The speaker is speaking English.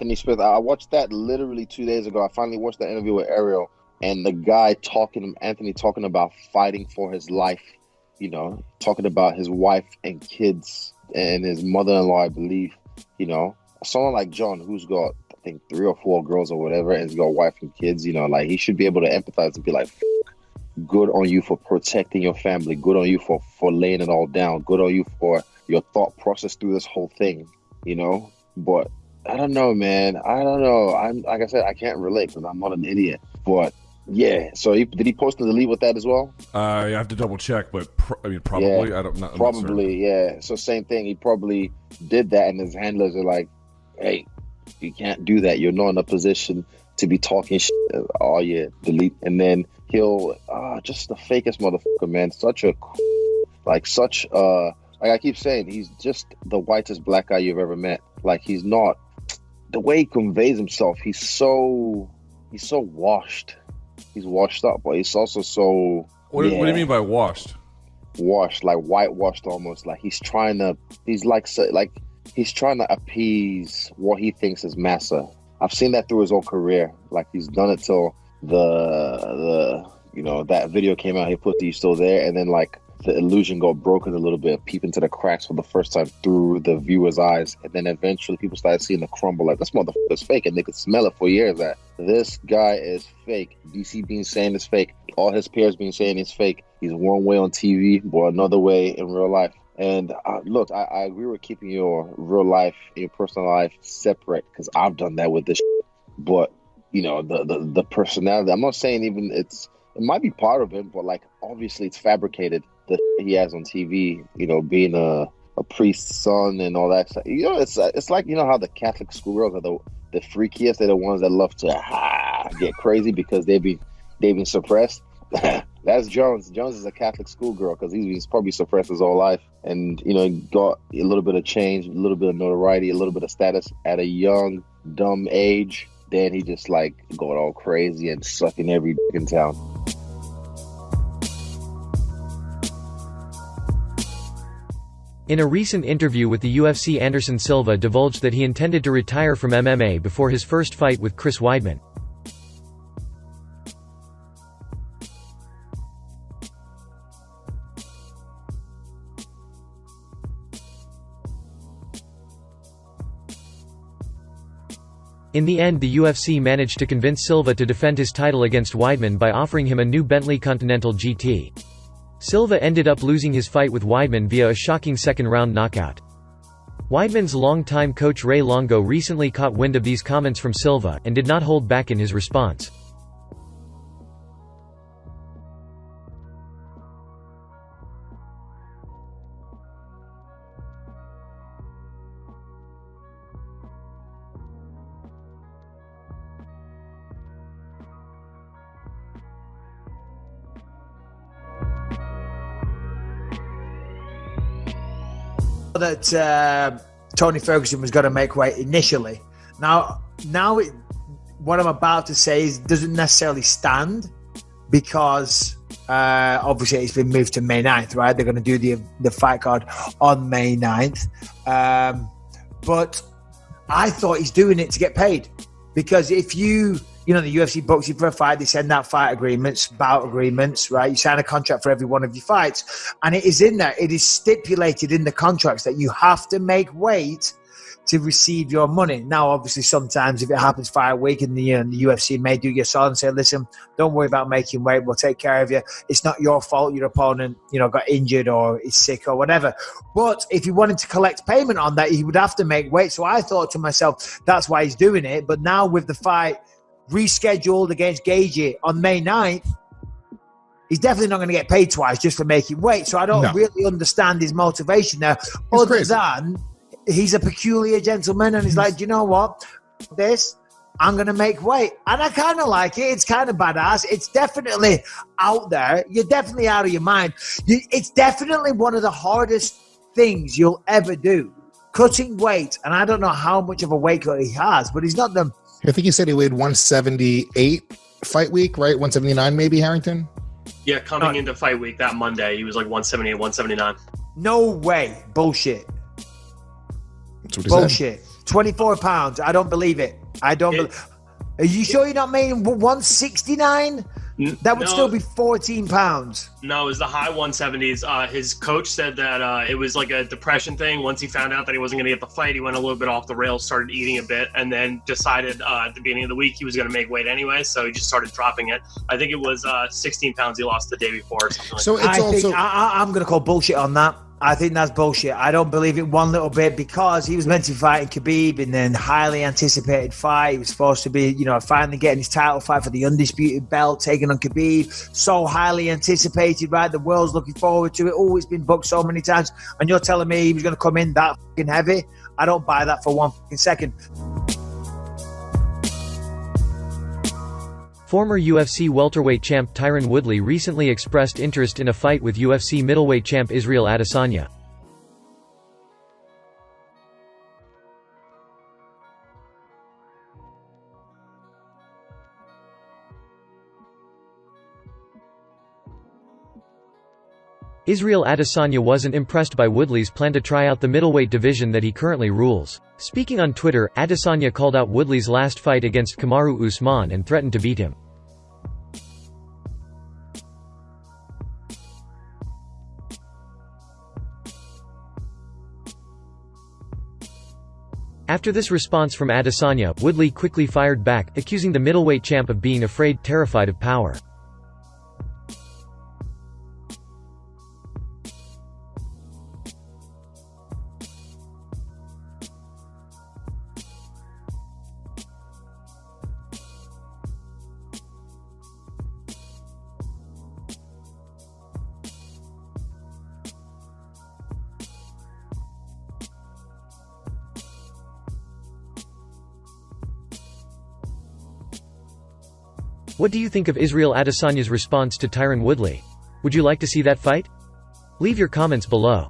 Anthony Smith. I watched that literally 2 days ago. I finally watched the interview with Ariel, and the guy Anthony talking about fighting for his life, talking about his wife and kids and his mother-in-law, I believe, someone like Jon, who's got, I think, 3 or 4 girls or whatever, and he's got a wife and kids, like he should be able to empathize and be like, good on you for protecting your family. Good on you for laying it all down. Good on you for your thought process through this whole thing, But I don't know, man. I don't know. I'm like I said, I can't relate because I'm not an idiot. But yeah, so did he post in the lead with that as well? I have to double check, but probably. Yeah, I'm probably, yeah. So same thing. He probably did that, and his handlers are like, "Hey, you can't do that. You're not in a position to be talking shit." Oh yeah, delete, and then he'll just the fakest motherfucker, man. Like I keep saying, he's just the whitest black guy you've ever met. Like he's not. The way he conveys himself, he's so washed. He's washed up, but he's also so. What do you mean by washed? Washed, like whitewashed almost. Like he's trying to appease what he thinks is massa. I've seen that through his whole career. Like he's done it till that video came out. He put "You Still There," and then like the illusion got broken a little bit, peep into the cracks for the first time through the viewer's eyes. And then eventually people started seeing the crumble, like, this motherfucker's fake, and they could smell it for years that this guy is fake. DC being saying it's fake. All his peers being saying it's fake. He's one way on TV, but another way in real life. And look, I agree with keeping your real life and your personal life separate, because I've done that with this shit. But, the personality, I'm not saying even it might be part of him, but like, obviously it's fabricated. The shit he has on TV, being a priest's son and all that stuff. It's like, how the Catholic schoolgirls are the freakiest. They're the ones that love to get crazy because they've been suppressed. That's Jones. Jones is a Catholic schoolgirl because he's probably suppressed his whole life, and he got a little bit of change, a little bit of notoriety, a little bit of status at a young, dumb age. Then he just like going all crazy and sucking every dick in town. In a recent interview with the UFC, Anderson Silva divulged that he intended to retire from MMA before his first fight with Chris Weidman. In the end, the UFC managed to convince Silva to defend his title against Weidman by offering him a new Bentley Continental GT. Silva ended up losing his fight with Weidman via a shocking second-round knockout. Weidman's longtime coach Ray Longo recently caught wind of these comments from Silva, and did not hold back in his response. That Tony Ferguson was going to make weight initially. Now what I'm about to say doesn't necessarily stand, because obviously it's been moved to May 9th, right? They're going to do the fight card on May 9th. But I thought he's doing it to get paid, because if the UFC books you for a fight, they send out fight agreements, bout agreements, right? You sign a contract for every one of your fights, and it is in there. It is stipulated in the contracts that you have to make weight to receive your money. Now, obviously, sometimes if it happens fight week, and the UFC may do you a solid and say, listen, don't worry about making weight. We'll take care of you. It's not your fault your opponent, got injured or is sick or whatever. But if he wanted to collect payment on that, he would have to make weight. So I thought to myself, that's why he's doing it. But now with the fight rescheduled against Gagey on May 9th, he's definitely not going to get paid twice just for making weight. So I don't really understand his motivation there, other than he's a peculiar gentleman, and he's like, you know what, I'm going to make weight. And I kind of like it. It's kind of badass. It's definitely out there. You're definitely out of your mind. It's definitely one of the hardest things you'll ever do, cutting weight. And I don't know how much of a weight cut he has, but he's not the... I think he said he weighed 178 fight week, right? 179 maybe, Harrington? Yeah, coming into fight week that Monday, he was like 178, 179. No way. Bullshit. That's what he Bullshit. said. 24 pounds. I don't believe it. I don't. Are you sure you're not making 169? That would still be 14 pounds. No, it was the high 170s. His coach said that it was like a depression thing. Once he found out that he wasn't going to get the fight, he went a little bit off the rails, started eating a bit, and then decided at the beginning of the week he was going to make weight anyway, so he just started dropping it. I think it was 16 pounds he lost the day before or something like that. I'm going to call bullshit on that. I think that's bullshit. I don't believe it one little bit, because he was meant to be fighting Khabib in a highly anticipated fight. He was supposed to be, finally getting his title fight for the undisputed belt, taking on Khabib. So highly anticipated, right? The world's looking forward to it. Oh, it's been booked so many times. And you're telling me he was going to come in that fucking heavy? I don't buy that for one fucking second. Former UFC welterweight champ Tyron Woodley recently expressed interest in a fight with UFC middleweight champ Israel Adesanya. Israel Adesanya wasn't impressed by Woodley's plan to try out the middleweight division that he currently rules. Speaking on Twitter, Adesanya called out Woodley's last fight against Kamaru Usman and threatened to beat him. After this response from Adesanya, Woodley quickly fired back, accusing the middleweight champ of being afraid, terrified of power. What do you think of Israel Adesanya's response to Tyron Woodley? Would you like to see that fight? Leave your comments below.